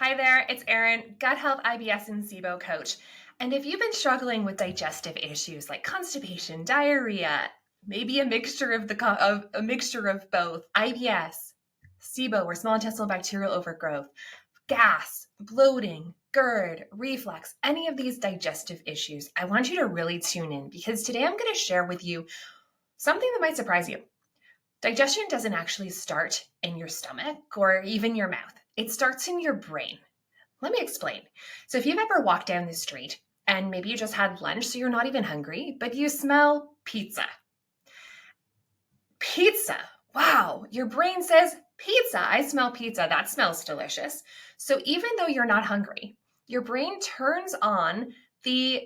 Hi there, it's Erin, gut health, IBS, and SIBO coach. And if you've been struggling with digestive issues like constipation, diarrhea, maybe a mixture of both, IBS, SIBO or small intestinal bacterial overgrowth, gas, bloating, GERD, reflux, any of these digestive issues, I want you to really tune in because today I'm going to share with you something that might surprise you. Digestion doesn't actually start in your stomach or even your mouth. It starts in your brain. Let me explain. So if you've ever walked down the street and maybe you just had lunch, so you're not even hungry, but you smell pizza. Pizza. Wow. Your brain says, pizza. I smell pizza. That smells delicious. So even though you're not hungry, your brain turns on the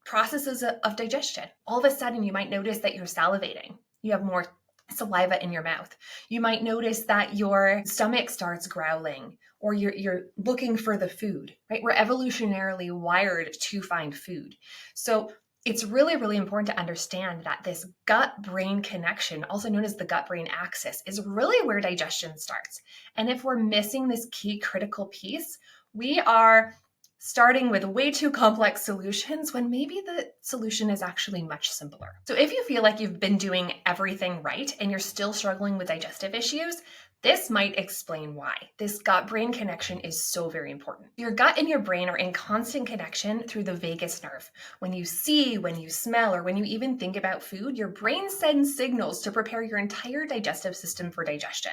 processes of digestion. All of a sudden, you might notice that you're salivating. You have more saliva in your mouth. You might notice that your stomach starts growling or you're looking for the food, right? We're evolutionarily wired to find food. So it's really, really important to understand that this gut-brain connection, also known as the gut-brain axis, is really where digestion starts. And if we're missing this key critical piece, we are starting with way too complex solutions when maybe the solution is actually much simpler. So if you feel like you've been doing everything right and you're still struggling with digestive issues, this might explain why. This gut-brain connection is so very important. Your gut and your brain are in constant connection through the vagus nerve. When you see, when you smell, or when you even think about food, your brain sends signals to prepare your entire digestive system for digestion.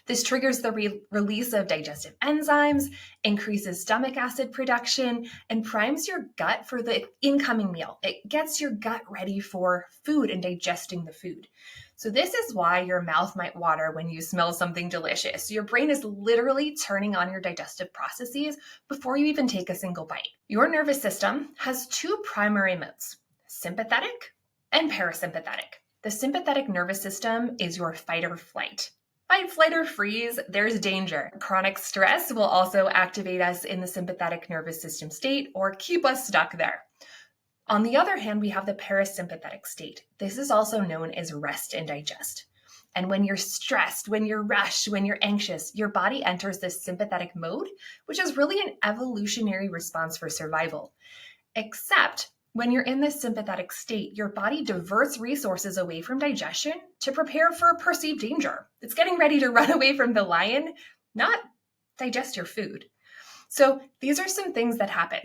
This triggers the release of digestive enzymes, increases stomach acid production, and primes your gut for the incoming meal. It gets your gut ready for food and digesting the food. So this is why your mouth might water when you smell something delicious. Your brain is literally turning on your digestive processes before you even take a single bite. Your nervous system has two primary modes, sympathetic and parasympathetic. The sympathetic nervous system is your fight or flight. Fight, flight, or freeze, there's danger. Chronic stress will also activate us in the sympathetic nervous system state or keep us stuck there. On the other hand, we have the parasympathetic state. This is also known as rest and digest. And when you're stressed, when you're rushed, when you're anxious, your body enters this sympathetic mode, which is really an evolutionary response for survival. Except when you're in this sympathetic state, your body diverts resources away from digestion to prepare for perceived danger. It's getting ready to run away from the lion, not digest your food. So these are some things that happen.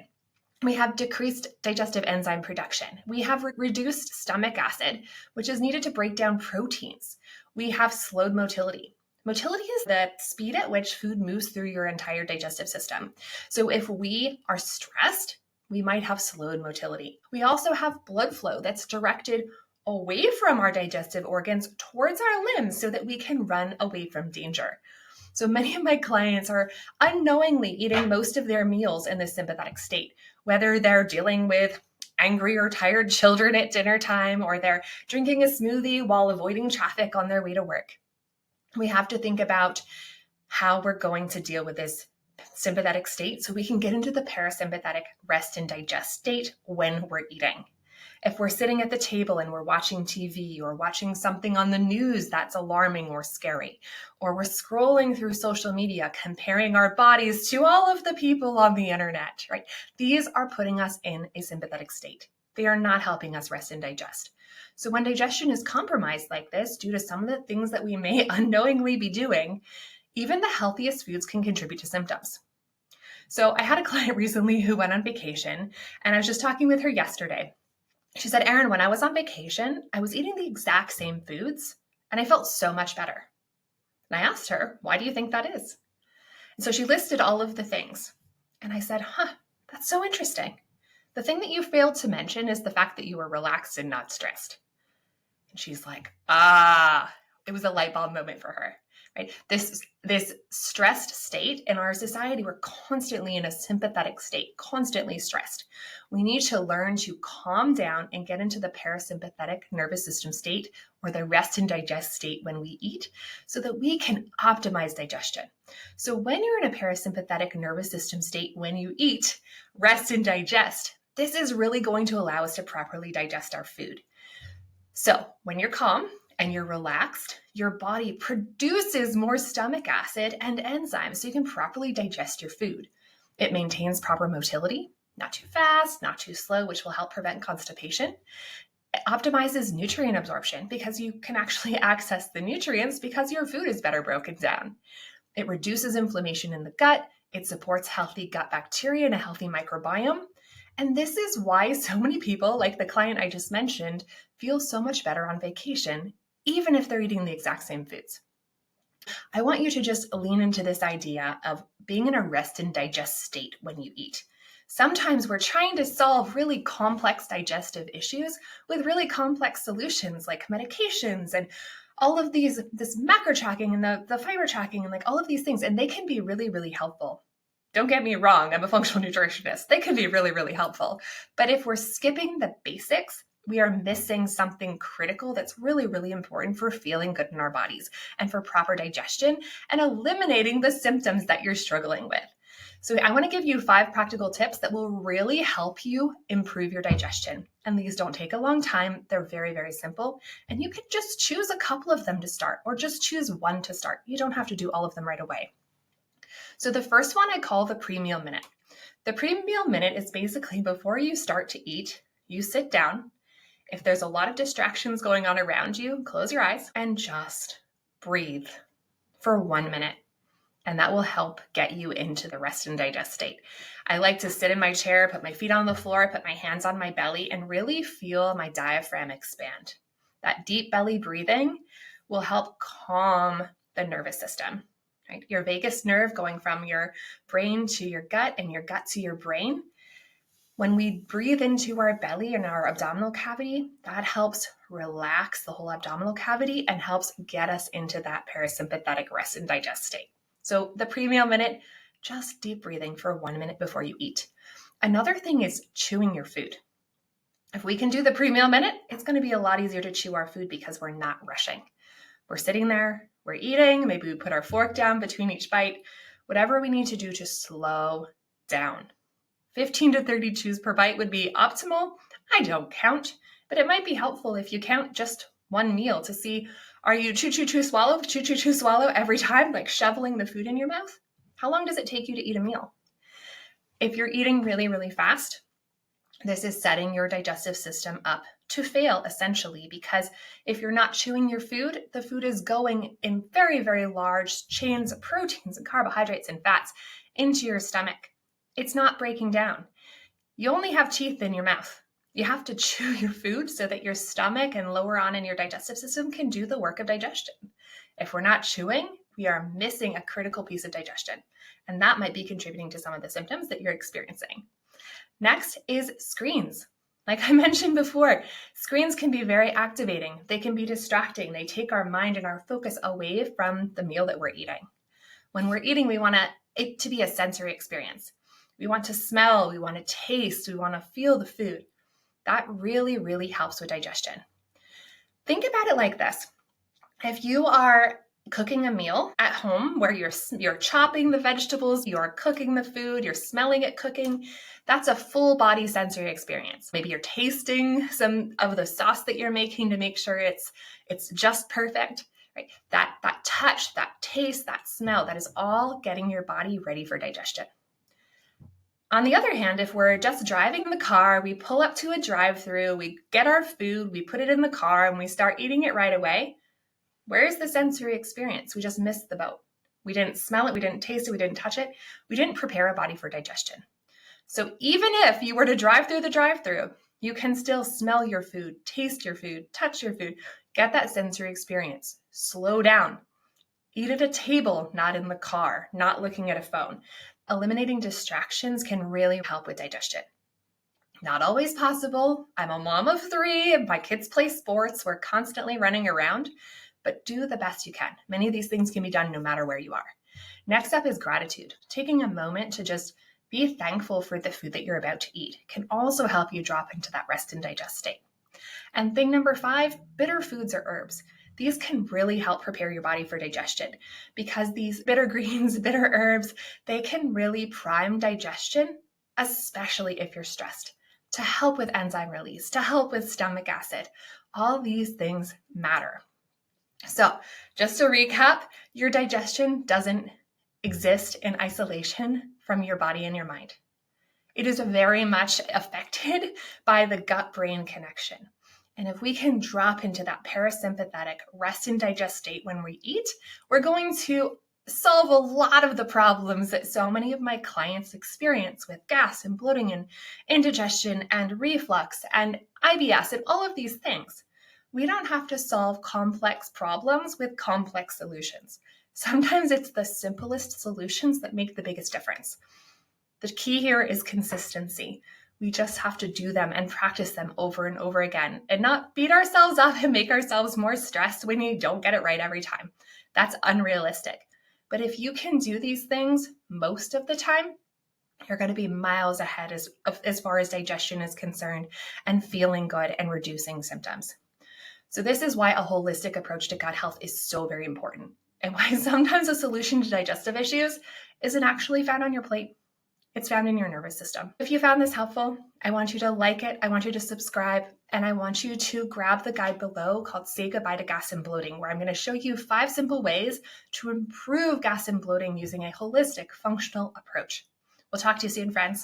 We have decreased digestive enzyme production. We have reduced stomach acid, which is needed to break down proteins. We have slowed motility. Motility is the speed at which food moves through your entire digestive system. So if we are stressed, we might have slowed motility. We also have blood flow that's directed away from our digestive organs towards our limbs so that we can run away from danger. So many of my clients are unknowingly eating most of their meals in the sympathetic state, whether they're dealing with angry or tired children at dinner time or they're drinking a smoothie while avoiding traffic on their way to work. We have to think about how we're going to deal with this sympathetic state so we can get into the parasympathetic rest and digest state when we're eating. If we're sitting at the table and we're watching TV or watching something on the news that's alarming or scary, or we're scrolling through social media, comparing our bodies to all of the people on the internet, right? These are putting us in a sympathetic state. They are not helping us rest and digest. So when digestion is compromised like this, due to some of the things that we may unknowingly be doing, even the healthiest foods can contribute to symptoms. So I had a client recently who went on vacation, and I was just talking with her yesterday. She said, Erin, when I was on vacation, I was eating the exact same foods and I felt so much better. And I asked her, why do you think that is? And so she listed all of the things. And I said, that's so interesting. The thing that you failed to mention is the fact that you were relaxed and not stressed. And she's like, it was a light bulb moment for her. Right? This stressed state in our society, we're constantly in a sympathetic state, constantly stressed. We need to learn to calm down and get into the parasympathetic nervous system state or the rest and digest state when we eat so that we can optimize digestion. So when you're in a parasympathetic nervous system state, when you eat, rest and digest, this is really going to allow us to properly digest our food. So when you're calm and you're relaxed, your body produces more stomach acid and enzymes so you can properly digest your food. It maintains proper motility, not too fast, not too slow, which will help prevent constipation. It optimizes nutrient absorption because you can actually access the nutrients because your food is better broken down. It reduces inflammation in the gut. It supports healthy gut bacteria and a healthy microbiome. And this is why so many people, like the client I just mentioned, feel so much better on vacation, even if they're eating the exact same foods. I want you to just lean into this idea of being in a rest and digest state when you eat. Sometimes we're trying to solve really complex digestive issues with really complex solutions like medications and all of this macro tracking and the fiber tracking and like all of these things, and they can be really, really helpful. Don't get me wrong, I'm a functional nutritionist. They can be really, really helpful. But if we're skipping the basics, we are missing something critical that's really, really important for feeling good in our bodies and for proper digestion and eliminating the symptoms that you're struggling with. So I want to give you 5 practical tips that will really help you improve your digestion. And these don't take a long time. They're very, very simple. And you can just choose a couple of them to start or just choose one to start. You don't have to do all of them right away. So the first one I call the pre-meal minute. The pre-meal minute is basically before you start to eat, you sit down. If there's a lot of distractions going on around you, close your eyes and just breathe for 1 minute. And that will help get you into the rest and digest state. I like to sit in my chair, put my feet on the floor, put my hands on my belly, and really feel my diaphragm expand. That deep belly breathing will help calm the nervous system. Right? Your vagus nerve going from your brain to your gut and your gut to your brain. When we breathe into our belly and our abdominal cavity, that helps relax the whole abdominal cavity and helps get us into that parasympathetic rest and digest state. So the pre-meal minute, just deep breathing for 1 minute before you eat. Another thing is chewing your food. If we can do the pre-meal minute, it's going to be a lot easier to chew our food because we're not rushing. We're sitting there, we're eating, maybe we put our fork down between each bite, whatever we need to do to slow down. 15 to 30 chews per bite would be optimal. I don't count, but it might be helpful if you count just one meal to see, are you chew, chew, chew, swallow every time, like shoveling the food in your mouth? How long does it take you to eat a meal? If you're eating really, really fast, this is setting your digestive system up to fail, essentially, because if you're not chewing your food, the food is going in very, very large chains of proteins and carbohydrates and fats into your stomach. It's not breaking down. You only have teeth in your mouth. You have to chew your food so that your stomach and lower on in your digestive system can do the work of digestion. If we're not chewing, we are missing a critical piece of digestion, and that might be contributing to some of the symptoms that you're experiencing. Next is screens. Like I mentioned before, screens can be very activating. They can be distracting. They take our mind and our focus away from the meal that we're eating. When we're eating, we want it to be a sensory experience. We want to smell, we want to taste, we want to feel the food. That really, really helps with digestion. Think about it like this. If you are cooking a meal at home where you're chopping the vegetables, you're cooking the food, you're smelling it cooking, that's a full body sensory experience. Maybe you're tasting some of the sauce that you're making to make sure it's just perfect. Right? That touch, that taste, that smell, that is all getting your body ready for digestion. On the other hand, if we're just driving in the car, we pull up to a drive-through, we get our food, we put it in the car, and we start eating it right away, where's the sensory experience? We just missed the boat. We didn't smell it, we didn't taste it, we didn't touch it. We didn't prepare our body for digestion. So even if you were to drive through the drive-through, you can still smell your food, taste your food, touch your food, get that sensory experience. Slow down. Eat at a table, not in the car, not looking at a phone. Eliminating distractions can really help with digestion. Not always possible. I'm a mom of 3. My kids play sports. We're constantly running around, but do the best you can. Many of these things can be done no matter where you are. Next up is gratitude. Taking a moment to just be thankful for the food that you're about to eat can also help you drop into that rest and digest state. And thing number 5, bitter foods or herbs. These can really help prepare your body for digestion because these bitter greens, bitter herbs, they can really prime digestion, especially if you're stressed, to help with enzyme release, to help with stomach acid. All these things matter. So, just to recap, your digestion doesn't exist in isolation from your body and your mind. It is very much affected by the gut-brain connection. And if we can drop into that parasympathetic rest and digest state when we eat, we're going to solve a lot of the problems that so many of my clients experience with gas and bloating and indigestion and reflux and IBS and all of these things. We don't have to solve complex problems with complex solutions. Sometimes it's the simplest solutions that make the biggest difference. The key here is consistency. We just have to do them and practice them over and over again and not beat ourselves up and make ourselves more stressed when you don't get it right every time. That's unrealistic. But if you can do these things most of the time, you're going to be miles ahead as far as digestion is concerned and feeling good and reducing symptoms. So this is why a holistic approach to gut health is so very important, and why sometimes a solution to digestive issues isn't actually found on your plate. It's found in your nervous system. If you found this helpful, I want you to like it, I want you to subscribe, and I want you to grab the guide below called Say Goodbye to Gas and Bloating, where I'm going to show you 5 simple ways to improve gas and bloating using a holistic, functional approach. We'll talk to you soon, friends.